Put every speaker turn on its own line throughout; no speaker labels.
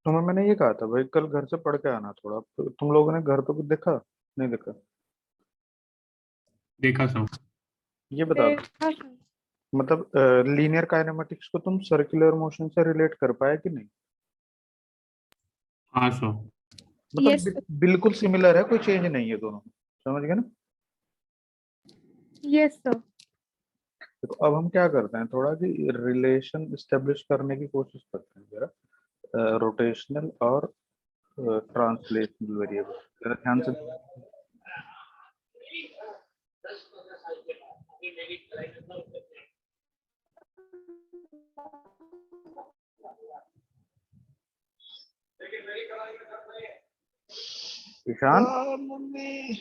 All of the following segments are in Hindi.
तुम्हें मैंने ये कहा था भाई, कल घर से पढ़ के आना थोड़ा। तो तुम लोगों ने घर पे कुछ देखा? नहीं देखा?
देखा सब।
ये बता दो,
देखा था।
मतलब लीनियर काइनेमेटिक्स को तुम सर्कुलर मोशन से रिलेट कर पाए कि नहीं?
हाँ सो।
मतलब
यस
बिल्कुल सिमिलर है, कोई चेंज नहीं है दोनों में। समझ गए ना?
Yes sir.
देखो अब हम क्या करते हैं, थोड़ा कि रिलेशन इस्टेब्लिश करने की कोशिश करते हैं जरा, रोटेशनल और ट्रांसलेशनल वेरिएबल। जरा ध्यान से। Ishaan,
mummy.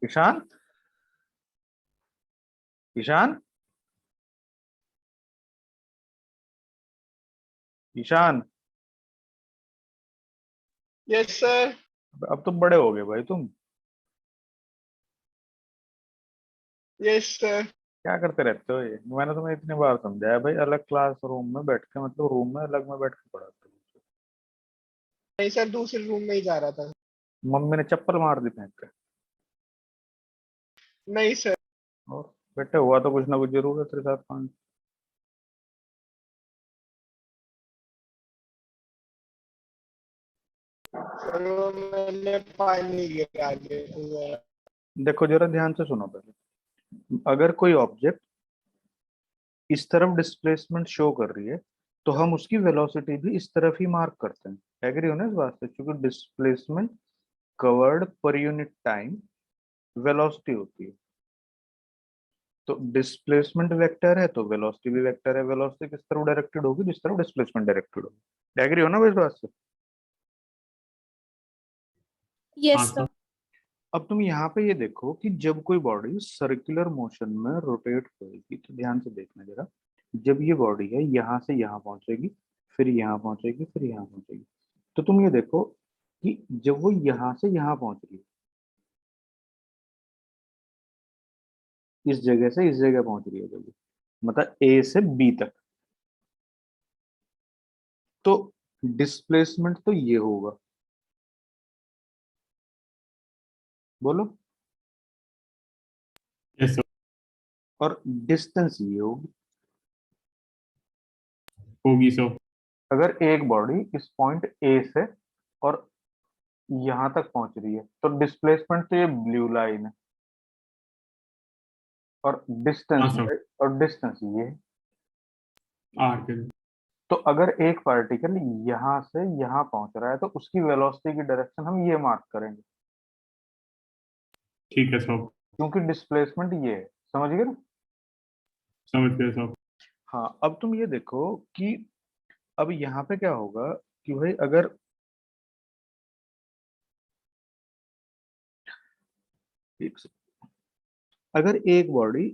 Ishaan, Ishaan, Ishaan.
Yes sir.
अब तो बड़े हो गए भाई तुम।
Yes sir.
क्या करते रहते हो ये? मैंने तुम्हें इतनी बार समझाया भाई, अलग क्लास रूम में बैठ के, मतलब रूम में अलग में बैठ के पढ़ाते हो।
नहीं सर, दूसरे रूम में ही जा रहा था।
मम्मी ने चप्पल मार दी फेंक के।
नहीं सर।
और बेटे हुआ तो कुछ ना कुछ जरूर है तेरे साथ पानी।
सर वो मैंने पानी गिरा दिया।
देखो जरा ध्यान से सुनो पहले। अगर कोई ऑब्जेक्ट इस तरफ डिस्प्लेसमेंट शो कर रही है, तो हम उसकी वेलोसिटी भी इस तरफ ही मार्क करते हैं। एग्री हो ना इस बात से? क्योंकि displacement covered per unit time velocity होती है। तो डिस्प्लेसमेंट वेक्टर है तो वेलोसिटी भी वेक्टर है। वेलोसिटी किस तरफ डायरेक्टेड होगी? जिस तरफ डिस्प्लेसमेंट डायरेक्टेड होगी। एग्री हो ना इस बात से?
हाँ
यस
सो।
सर।
अब तुम यहाँ पे ये देखो कि जब कोई बॉडी सर्कुलर मोशन में रोटेट करेगी, तो ध्यान से देखना जरा। जब ये बॉडी है यहाँ से यहाँ पहुंचेगी, फिर यहाँ पहुंचेगी, फिर यहाँ पहुंचेगी। तो तुम ये देखो कि जब वो यहाँ से यहाँ पहुंच रही है, इस जगह से इस जगह पहुंच रही है, जब वो, मतलब ए से बी तक, तो डिस्प्लेसमेंट तो ये होगा। बोलो।
Yes so.
और डिस्टेंस ये होगी।
होगी सो।
अगर एक बॉडी इस पॉइंट ए से और यहाँ तक पहुंच रही है, तो डिस्प्लेसमेंट तो ये ब्लू लाइन है। और
हाँ
डिस्टेंस
सो।
है, और डिस्टेंस ये है।
आर के।
तो अगर एक पार्टिकल यहाँ से यहाँ पहुंच रहा है, तो उसकी वेलोसिटी की डायरेक्शन हम ये मार्क करेंगे,
ठीक है सो।
क्योंकि डिस्प्लेसमेंट ये है। समझ गए ना?
समझ गए सो।
हाँ अब तुम ये देखो कि अब यहाँ पे क्या होगा कि भाई, अगर एक अगर एक बॉडी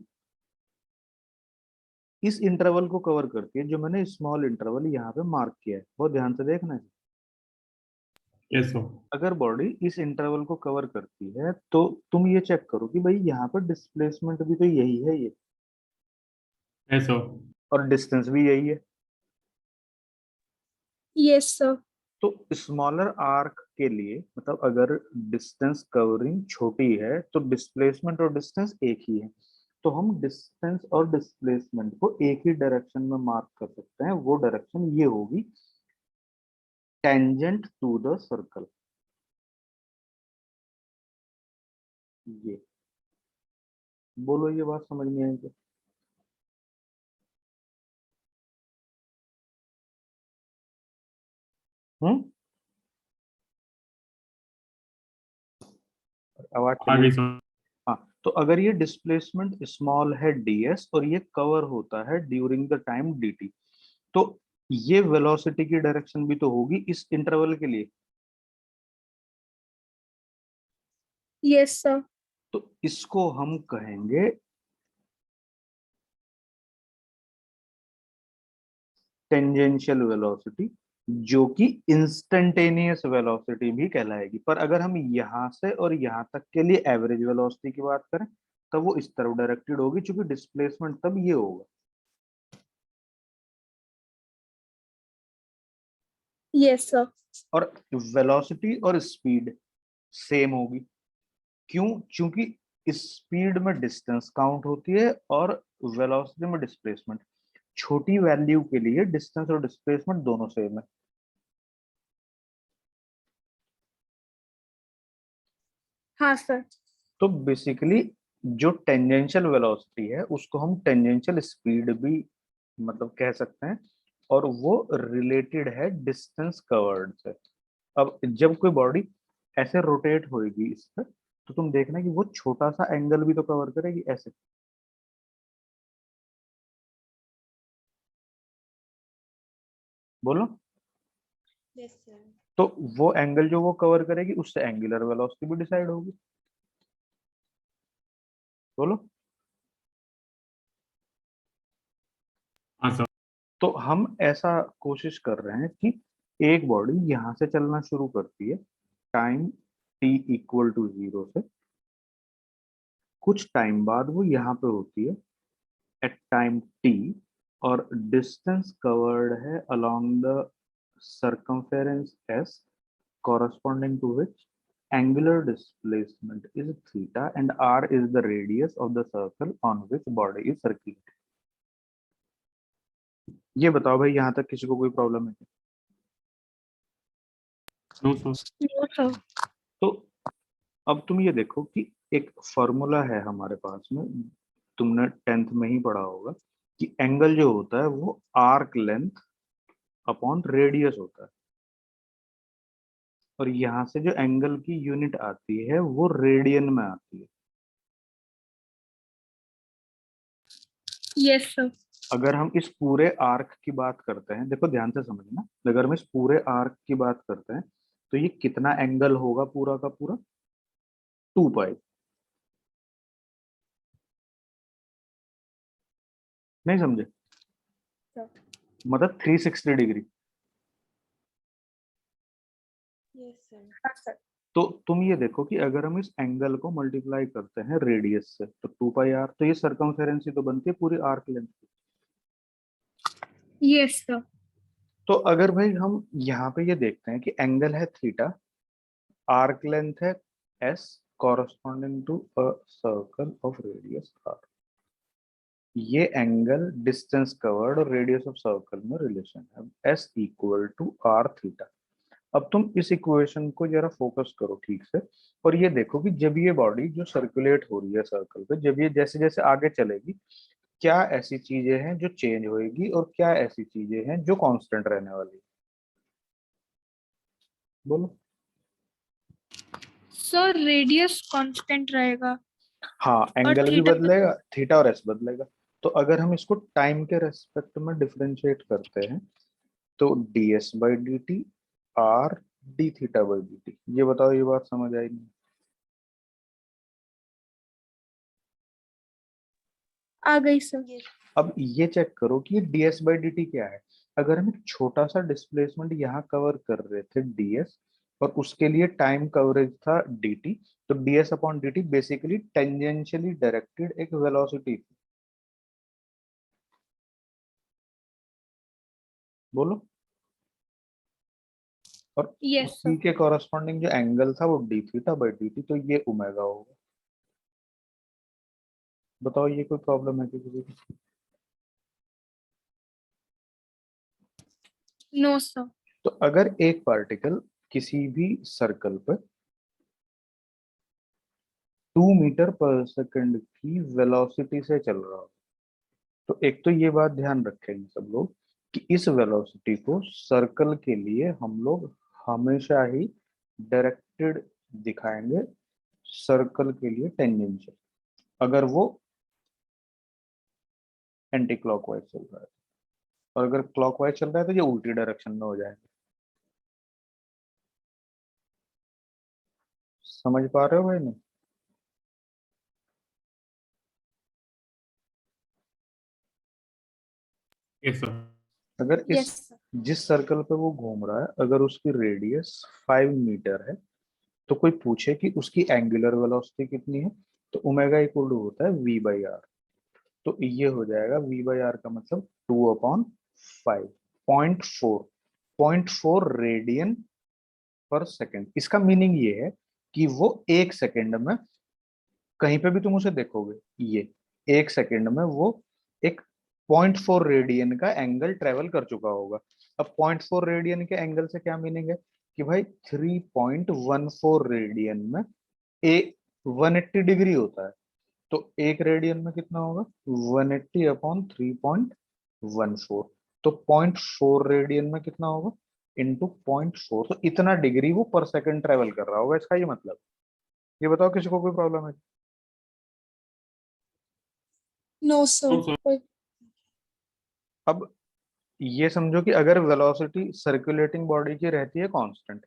इस इंटरवल को कवर करती है, जो मैंने स्मॉल इंटरवल यहाँ पे मार्क किया है, बहुत ध्यान से देखना है।
Yes so.
अगर बॉडी इस इंटरवल को कवर करती है, तो तुम ये चेक करो कि भाई यहाँ पर डिस्प्लेसमेंट भी तो यही है ये,
यस सो।
और डिस्टेंस भी यही है।
Yes sir.
तो स्मॉलर आर्क के लिए, मतलब अगर डिस्टेंस कवरिंग छोटी है, तो डिस्प्लेसमेंट और डिस्टेंस एक ही है। तो हम डिस्टेंस और डिस्प्लेसमेंट को एक ही डायरेक्शन में मार्क कर सकते हैं। वो डायरेक्शन ये होगी, टेंजेंट टू द सर्कल। ये बोलो, ये बात समझ में आएगी? हम्म। आवाज
आ
चली।
गई सो।
हाँ, तो अगर ये डिस्प्लेसमेंट स्मॉल है ds, और ये कवर होता है ड्यूरिंग द टाइम dt, तो ये वेलोसिटी की डायरेक्शन भी तो होगी इस इंटरवल के लिए।
Yes sir.
तो इसको हम कहेंगे टेंजेंशियल वेलोसिटी, जो कि इंस्टेंटेनियस वेलोसिटी भी कहलाएगी। पर अगर हम यहां से और यहां तक के लिए एवरेज वेलोसिटी की बात करें, तब वो इस तरफ डायरेक्टेड होगी, क्योंकि डिस्प्लेसमेंट तब ये होगा।
Yes, sir.
और वेलोसिटी और स्पीड सेम होगी। क्यों? क्योंकि स्पीड में डिस्टेंस काउंट होती है और वेलोसिटी में डिस्प्लेसमेंट। छोटी वैल्यू के लिए डिस्टेंस और डिस्प्लेसमेंट दोनों सेम है।
हाँ सर।
तो बेसिकली जो टेंजेंशियल वेलोसिटी है उसको हम टेंजेंशियल स्पीड भी मतलब कह सकते हैं, और वो रिलेटेड है डिस्टेंस कवर्ड से। अब जब कोई बॉडी ऐसे रोटेट होएगी इस पर, तो तुम देखना कि वो छोटा सा एंगल भी तो कवर करेगी ऐसे। बोलो।
Yes, sir.
तो वो एंगल जो वो कवर करेगी उससे एंगुलर वेलोसिटी भी डिसाइड होगी। बोलो।
हाँ सर।
तो हम ऐसा कोशिश कर रहे हैं कि एक बॉडी यहाँ से चलना शुरू करती है टाइम t इक्वल टू 0 से, कुछ टाइम बाद वो यहाँ पे होती है एट टाइम t, और डिस्टेंस कवर्ड है along the circumference s, corresponding to which angular displacement is theta and r is the radius of the circle on which body is circulating। ये बताओ भाई, यहाँ तक किसी को कोई प्रॉब्लम है?
No sir.
No, sir.
तो अब तुम ये देखो कि एक फॉर्मूला है हमारे पास में, तुमने 10th में ही पढ़ा होगा कि एंगल जो होता है वो आर्क लेंथ अपॉन रेडियस होता है, और यहाँ से जो एंगल की यूनिट आती है वो रेडियन में आती है।
Yes, sir.
अगर हम इस पूरे आर्क की बात करते हैं, देखो ध्यान से समझना, अगर हम इस पूरे आर्क की बात करते हैं तो ये कितना एंगल होगा पूरा का पूरा? 2 पाई। नहीं समझे?
Sir.
मतलब 360 डिग्री।
Yes, sir.
हाँ सर।
तो तुम ये देखो कि अगर हम इस एंगल को मल्टीप्लाई करते हैं रेडियस से तो 2 पाई आर, तो ये सर्कमफेरेंस ही तो बनती है पूरी आर्क लेंथ की।
Yes, sir.
तो अगर भाई हम यहाँ पे ये देखते हैं कि एंगल है थीटा, आर्क लेंथ है S, corresponding to a circle of radius R, ये एंगल डिस्टेंस कवर्ड और रेडियस ऑफ सर्कल में रिलेशन है, S equal to R theta. अब तुम इस इक्वेशन को जरा फोकस करो ठीक से, और ये देखो कि जब ये बॉडी जो सर्कुलेट हो रही है सर्कल पे, जब ये जैसे जैसे आगे चलेगी, क्या ऐसी चीजें हैं जो चेंज होएगी और क्या ऐसी चीजें हैं जो कांस्टेंट रहने वाली है? बोलो।
सर रेडियस कांस्टेंट रहेगा
हाँ,
और
एंगल भी
थीटा।
बदलेगा, थीटा और एस बदलेगा। तो अगर हम इसको टाइम के रेस्पेक्ट में डिफरेंशिएट करते हैं तो D S by D T R D theta by D T. ये बताओ, ये बात समझ आई नहीं?
आ गई सर।
Yes.
अब ये चेक करो कि ये ds बाई डी टी क्या है। अगर हम एक छोटा सा डिस्प्लेसमेंट यहाँ कवर कर रहे थे ds, और उसके लिए टाइम कवरेज था dt, तो ds upon dt basically tangentially directed एक वेलोसिटी थी। बोलो। और
यस
उसी
सर।
के कॉरस्पॉन्डिंग जो एंगल था वो d थीटा बाई dt, तो ये ओमेगा होगा। बताओ, ये कोई प्रॉब्लम है कि किसी की?
No sir.
तो अगर एक पार्टिकल किसी भी सर्कल पर 2 मीटर पर सेकंड की वेलोसिटी से चल रहा हो, तो एक तो ये बात ध्यान रखेंगे सब लोग कि इस वेलोसिटी को सर्कल के लिए हम लोग हमेशा ही डायरेक्टेड दिखाएंगे, सर्कल के लिए टेंजेंशियल, अगर वो एंटी क्लॉकवाइज चल रहा है। और अगर क्लॉकवाइज चल रहा है तो ये उल्टी डायरेक्शन में हो जाएगा। समझ पा रहे हो भाई? नहीं?
Yes sir.
अगर इस
यस सर।
जिस सर्कल पे वो घूम रहा है अगर उसकी रेडियस 5 मीटर है, तो कोई पूछे कि उसकी एंगुलर वेलोसिटी कितनी है, तो ओमेगा इक्वल टू होता है v बाई आर। तो ये हो जाएगा v बाई आर का मतलब 2/5, 0.4। 0.4 रेडियन पर सेकेंड। इसका मीनिंग ये है कि वो 1 सेकेंड में, कहीं पे भी तुम उसे देखोगे, ये 1 सेकेंड में वो एक 0.4 रेडियन का एंगल ट्रेवल कर चुका होगा। अब 0.4 रेडियन के एंगल से क्या मीनिंग है कि भाई 3.14 रेडियन में ए 180 डिग्री होता है। तो एक रेडियन में कितना होगा, 180 अपॉन 3.14। तो 0.4 रेडियन में कितना होगा, इंटू 0.4। तो इतना डिग्री वो पर सेकंड ट्रेवल कर रहा होगा, इसका ये मतलब। ये बताओ किसी को कोई प्रॉब्लम है?
No
No,
sir
sir.
अब ये समझो कि अगर वेलोसिटी सर्कुलेटिंग बॉडी की रहती है कांस्टेंट,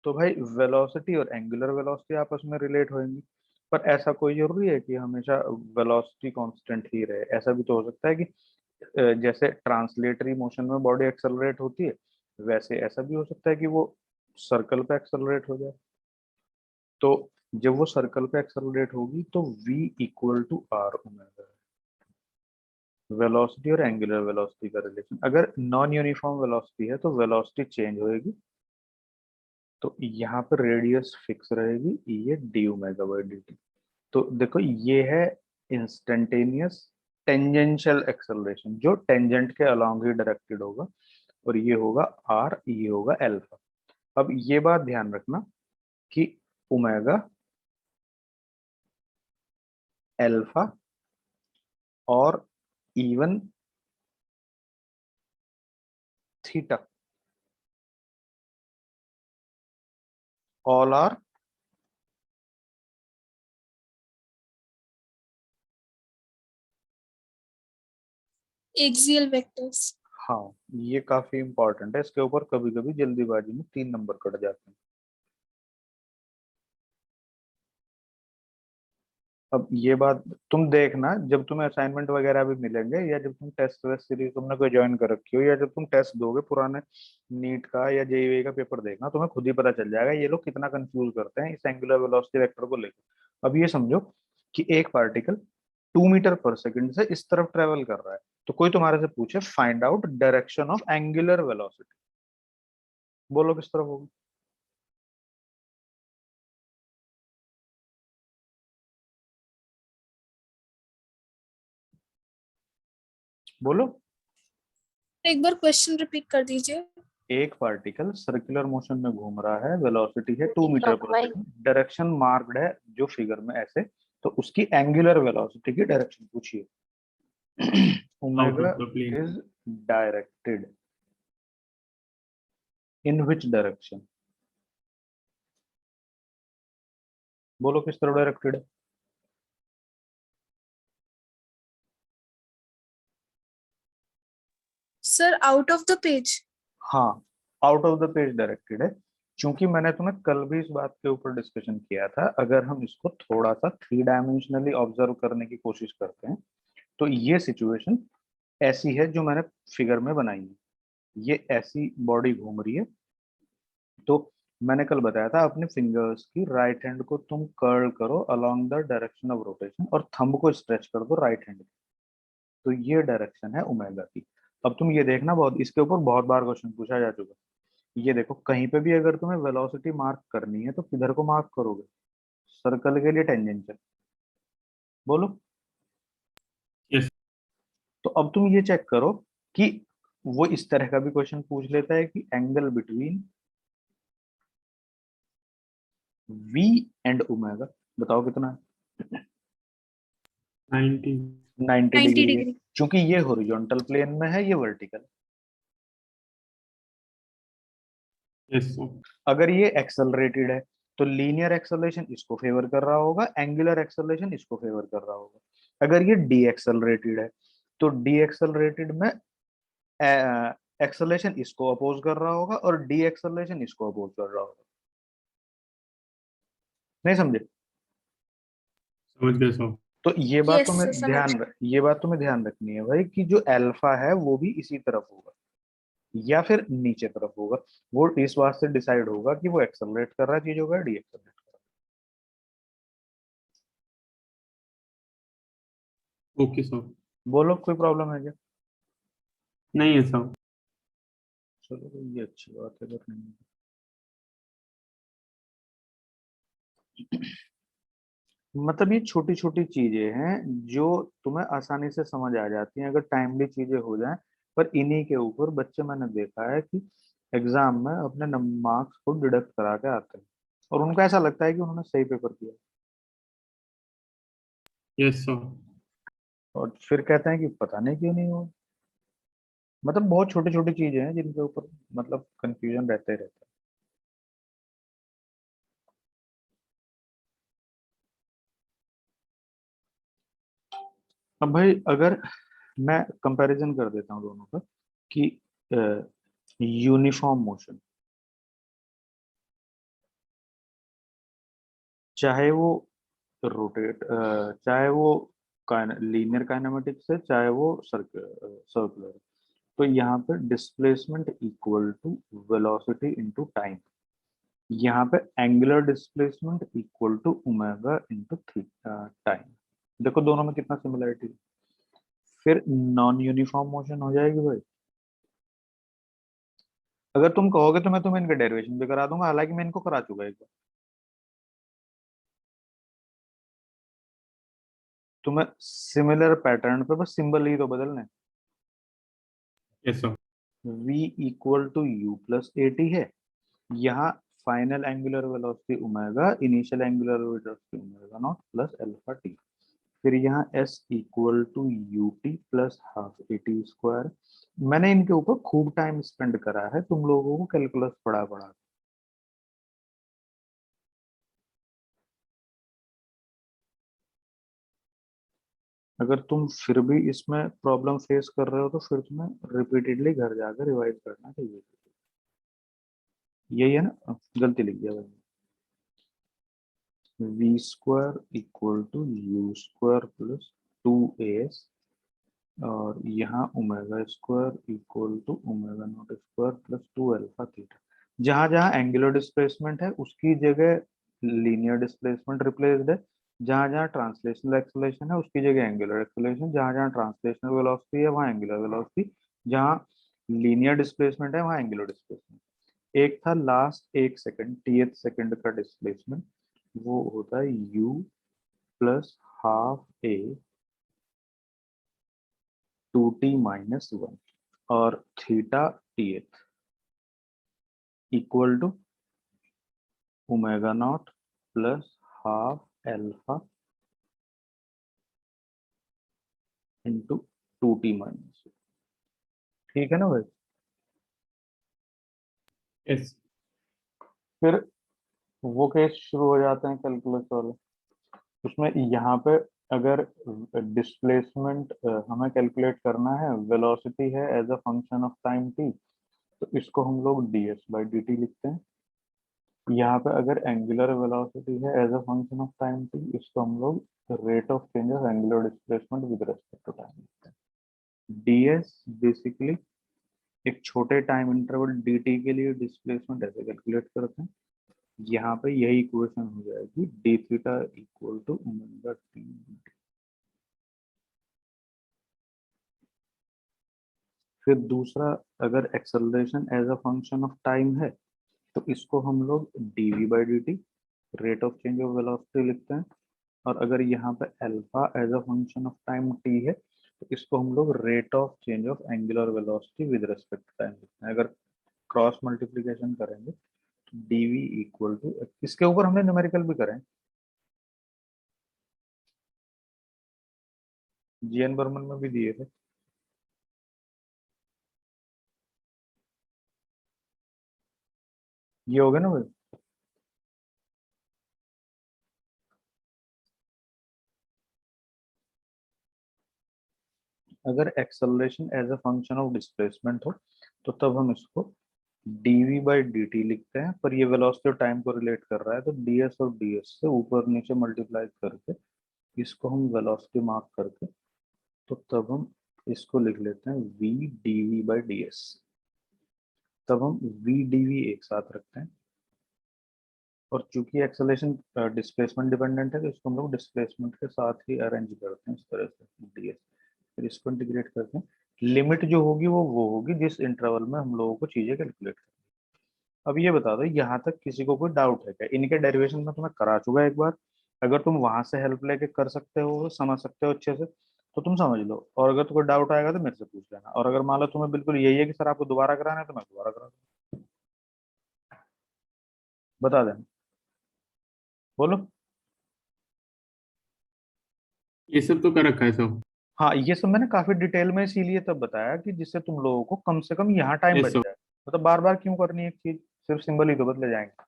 तो भाई वेलोसिटी और एंगुलर वेलोसिटी आपस में रिलेट होंगी। पर ऐसा कोई जरूरी है कि हमेशा वेलोसिटी कांस्टेंट ही रहे? ऐसा भी तो हो सकता है कि जैसे ट्रांसलेटरी मोशन में बॉडी एक्सेलरेट होती है, वैसे ऐसा भी हो सकता है कि वो सर्कल पे एक्सेलरेट हो जाए। तो जब वो सर्कल पे एक्सेलरेट होगी तो v equal to R omega, velocity और एंगुलर वेलोसिटी का रिलेशन। अगर नॉन यूनिफॉर्म वेलोसिटी है तो वेलोसिटी चेंज होएगी, तो यहाँ पर रेडियस फिक्स रहेगी, ये D omega by D T. तो देखो ये है इंस्टेंटेनियस टेंजेंशियल एक्सेलरेशन, जो टेंजेंट के अलोंग ही डायरेक्टेड होगा, और ये होगा आर, ये होगा एल्फा। अब ये बात ध्यान रखना कि ओमेगा, एल्फा और even theta all are
axial vectors.
हाँ, ये काफी इंपॉर्टेंट है, इसके ऊपर कभी कभी जल्दीबाजी में 3 नंबर कट जाते हैं। अब ये बात तुम देखना, जब तुम्हें असाइनमेंट वगैरह भी मिलेंगे, या जब तुम टेस्ट वेस्ट सीरीज तुमने कोई ज्वाइन कर रखी हो, या जब तुम टेस्ट दोगे पुराने नीट का या जेईई का पेपर, देखना तुम्हें खुद ही पता चल जाएगा ये लोग कितना कंफ्यूज करते हैं इस एंगुलर वेलोसिटी वेक्टर को लेकर। अब ये समझो कि एक पार्टिकल 2 मीटर पर सेकंड से इस तरफ ट्रेवल कर रहा है, तो कोई तुम्हारे से पूछे find out direction of angular velocity, बोलो किस तरफ होगी? बोलो।
एक बार क्वेश्चन रिपीट कर दीजिए।
एक पार्टिकल सर्कुलर मोशन में घूम रहा है, वेलोसिटी है 2 मीटर पर
Clockwise.
सेकंड, डायरेक्शन मार्क्ड है जो फिगर में ऐसे, तो उसकी एंगुलर वेलोसिटी की डायरेक्शन पूछिए।
Out
omega
of the plane.
Is directed in which direction, बोलो किस तरफ डायरेक्टेड है?
Sir out of the page.
हाँ, out of the page directed है। क्योंकि मैंने तुम्हें कल भी इस बात के ऊपर डिस्कशन किया था, अगर हम इसको थोड़ा सा 3 डायमेंशनली ऑब्जर्व करने की कोशिश करते हैं, तो ये सिचुएशन ऐसी है जो मैंने फिगर में बनाई है। ये ऐसी बॉडी घूम रही है, तो मैंने कल बताया था अपने फिंगर्स की राइट हैंड को तुम कर्ल करो along the direction of rotation, और थंब को स्ट्रेच कर दो राइट हैंड की, तो ये डायरेक्शन है ओमेगा की। अब तुम ये देखना, बहुत इसके ऊपर बहुत बार क्वेश्चन पूछा जा चुका है। ये देखो, कहीं पे भी अगर तुम्हें वेलोसिटी मार्क करनी है तो किधर को मार्क करोगे? सर्कल के लिए टेंजेंशियल, बोलो।
Yes.
तो अब तुम ये चेक करो कि वो इस तरह का भी क्वेश्चन पूछ लेता है कि angle between v and omega बताओ कितना है?
90.
90
90
डिग्री है,
डिग्री।
क्योंकि ये हॉरिजॉन्टल प्लेन में है, ये वर्टिकल।
Yes, sir.
अगर ये एक्सेलरेटेड है तो लीनियर एक्सेलरेशन इसको फेवर कर रहा होगा, एंगुलर एक्सेलरेशन इसको फेवर कर रहा होगा। अगर ये डी एक्सेलरेटेड है तो डी एक्सेलरेटेड में एक्सेलरेशन इसको अपोज कर रहा होगा, और डी एक्सेलरेशन इसको अपोज कर रहा होगा। नहीं समझे?
समझ गए सर.
तो ये बात
यस
तुम्हें
सर समझ।
ये बात तुम्हें ध्यान रखनी है भाई कि जो अल्फा है वो भी इसी तरफ होगा या फिर नीचे तरफ होगा। वो इस बात से डिसाइड होगा कि वो एक्सेलरेट कर रहा है चीजों का, डी एक्सेलरेट कर रहा
ओके सर.
है। बोलो कोई प्रॉब्लम है क्या?
नहीं है सर.
चलो तो ये अच्छी बात है करने में। मतलब ये छोटी छोटी चीजें हैं जो तुम्हें आसानी से समझ आ जाती हैं अगर टाइमली चीजें हो जाएं। पर इन्हीं के ऊपर बच्चे मैंने देखा है कि एग्जाम में अपने मार्क्स को डिडक्ट करा के आते हैं और उनको ऐसा लगता है कि उन्होंने सही पेपर दिया
Yes, sir.
और फिर कहते हैं कि पता नहीं क्यों नहीं हुआ। मतलब बहुत छोटी छोटी चीजें हैं जिनके ऊपर मतलब कंफ्यूजन रहते रहता है। अब भाई अगर मैं कंपैरिजन कर देता हूँ दोनों का कि यूनिफॉर्म मोशन चाहे वो रोटेट चाहे वो लीनियर काइनेमेटिक्स है चाहे वो सर्कुलर। तो यहाँ पे displacement equal to velocity into time. यहाँ पे angular displacement equal to omega into time. देखो दोनों में कितना सिमिलरिटी है। फिर नॉन यूनिफॉर्म मोशन हो जाएगी भाई। अगर तुम कहोगे तो मैं तुम्हें इनका डेरिवेशन भी करा दूंगा, हालांकि मैं इनको करा चुका एक बार। तुम्हें सिमिलर पैटर्न पे बस सिंबल ही तो बदलने।
Yes, sir.
v equal to U plus A T है। यहाँ final angular velocity omega, initial angular velocity omega naught plus alpha T. फिर यहाँ s equal to U T plus half A T square. मैंने इनके ऊपर खूब टाइम स्पेंड करा है, तुम लोगों को कैलकुलस पढ़ा पढ़ा। अगर तुम फिर भी इसमें प्रॉब्लम फेस कर रहे हो तो फिर तुम्हें रिपीटेडली घर जाकर रिवाइज करना चाहिए। यही है ना, गलती लिख दिया भाई। V square equal to U square plus two S और यहाँ omega square equal to omega naught square plus two alpha theta. जहां जहां एंगुलर डिस्प्लेसमेंट है उसकी जगह लीनियर डिस्प्लेसमेंट रिप्लेस्ड है। जहां जहां ट्रांसलेशनल एक्सेलरेशन है उसकी जगह एंगुलर एक्सेलरेशन। जहां जहां ट्रांसलेशनल वेलोसिटी है वहां एंगुलर वेलोसिटी। जहां लीनियर डिस्प्लेसमेंट है वहां एंगुलर डिस्प्लेसमेंट। एक था लास्ट एक सेकंड टीएथ सेकंड का डिस्प्लेसमेंट, वो होता है u plus half a two t minus one और theta tth equal to omega naught plus half alpha into two t minus. ठीक है ना भाई।
Yes.
फिर वो केस शुरू हो जाते हैं कैलकुलस वाले। उसमें यहाँ पे अगर डिस्प्लेसमेंट हमें कैलकुलेट करना है, वेलोसिटी है as a function of time T, तो इसको हम लोग ds बाई डी टी लिखते हैं। यहाँ पे अगर एंगुलर वेलोसिटी है as a function of time T, इसको हम लोग rate of change of angular displacement with respect to time लिखते हैं। ds बेसिकली एक छोटे टाइम इंटरवल dt के लिए डिस्प्लेसमेंट ऐसे कैलकुलेट करते हैं। यहाँ पे यही इक्वेशन हो जाएगी D theta equal to omega T. फिर दूसरा, अगर acceleration as a function of time है तो इसको हम लोग dv by D T rate of change of velocity लिखते हैं। और अगर यहाँ पे alpha as a function of time t है तो इसको हम लोग rate of change of angular velocity with respect to time लिखते हैं। अगर क्रॉस मल्टीप्लीकेशन करेंगे तो dv इक्वल टू, इसके ऊपर हमने न्यूमेरिकल भी करें, जीएन बर्मन में भी दिए थे। ये हो गया ना भाई। अगर acceleration as a function of displacement हो तो तब हम इसको dv बाई डी टी लिखते हैं, पर ये वेलोसिटी और टाइम को रिलेट कर रहा है तो ds और ds से ऊपर नीचे मल्टीप्लाई करके इसको हम वेलोसिटी मार्क करके तो तब हम इसको लिख लेते हैं v dv बाई ds। तब हम v dv एक साथ रखते हैं और चूंकि एक्सेलरेशन डिस्प्लेसमेंट डिपेंडेंट है तो इसको हम लोग डिस्प्लेसमेंट के साथ ही अरेंज करते हैं इस तरह से ds। फिर इसको इंटीग्रेट करते हैं लिमिट जो होगी वो होगी जिस इंटरवल में हम लोगों को चीजें कैलकुलेट करनी। अब ये बता दो यहाँ तक किसी को कोई डाउट है क्या? इनके डेरिवेशन में तुम्हें करा चुका एक बार, अगर तुम वहां से हेल्प लेके कर सकते हो, समझ सकते हो अच्छे से, तो तुम समझ लो, और अगर तुम्हें डाउट आएगा तो मेरे से पूछ लेना, और अगर मान लो तुम्हें बिल्कुल यही है कि सर आपको दोबारा कराना है तो मैं दोबारा करा दूंगा। बता देना, बोलो।
ये सब तो कर रखा है सर।
हाँ, ये सब मैंने काफी डिटेल में इसीलिए तब बताया कि जिससे तुम लोगों को कम से कम यहाँ टाइम
यस
बच
सर।
जाए। मतलब बार बार क्यों करनी है एक चीज, सिर्फ सिंबल ही तो बदले जाएंगे।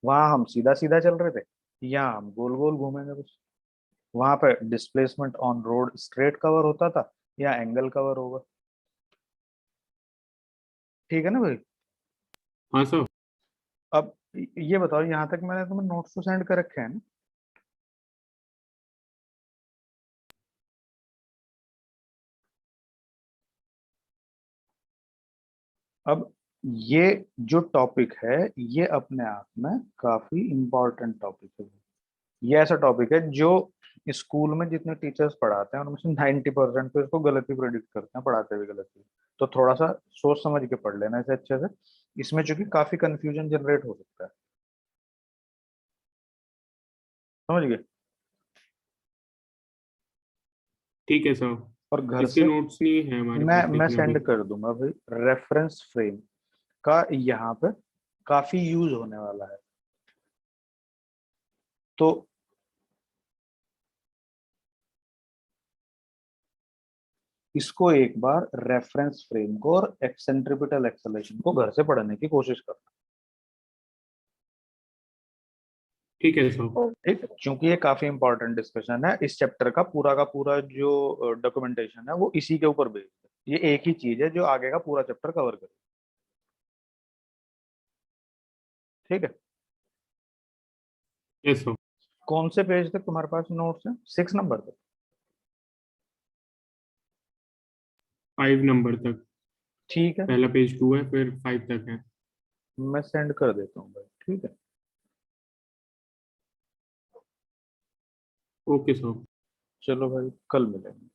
वहां हम सीधा सीधा चल रहे थे, यहाँ हम गोल गोल घूमेंगे बस। वहां पे displacement on road straight cover होता था, या एंगल कवर होगा। ठीक है ना भाई?
हाँ सर।
अब ये बताओ, यहाँ तक मैंने तुम्हें नोट्स तो सेंड कर रखे हैं ना? अब ये जो टॉपिक है, ये अपने आप में काफी इंपॉर्टेंट टॉपिक है। ये ऐसा टॉपिक है जो स्कूल में जितने टीचर्स पढ़ाते हैं उनमें से 90% तो इसको गलत ही प्रेडिक्ट करते हैं, पढ़ाते हुए गलत ही। तो थोड़ा सा सोच समझ के पढ़ लेना इसे अच्छे से, इसमें चूंकि काफी कंफ्यूजन जनरेट हो सकता है। समझ गए?
ठीक है सर।
और घर
इसके
से
नोट्स नहीं है हमारे पास
मैं
लेकिन अभी।
सेंड कर दूंगा भाई। रेफरेंस फ्रेम का यहाँ पे काफी यूज होने वाला है, तो इसको एक बार रेफरेंस फ्रेम को और एक्सेंट्रिपिटल एक्सेलेरेशन को घर से पढ़ने की कोशिश करना।
ठीक है सर।
ठीक, क्योंकि ये काफी इंपॉर्टेंट डिस्कशन है। इस चैप्टर का पूरा जो डॉक्यूमेंटेशन है वो इसी के ऊपर बेस्ड है। ये एक ही चीज है जो आगे का पूरा चैप्टर कवर करे। ठीक है?
Yes sir.
कौन से पेज तक तुम्हारे पास नोट्स है? 6 नंबर तक?
5 नंबर तक।
ठीक है,
पहला पेज 2 है, फिर 5 तक है।
मैं सेंड कर देता हूँ भाई। ठीक है,
ओके सर।
चलो भाई, कल मिलेंगे।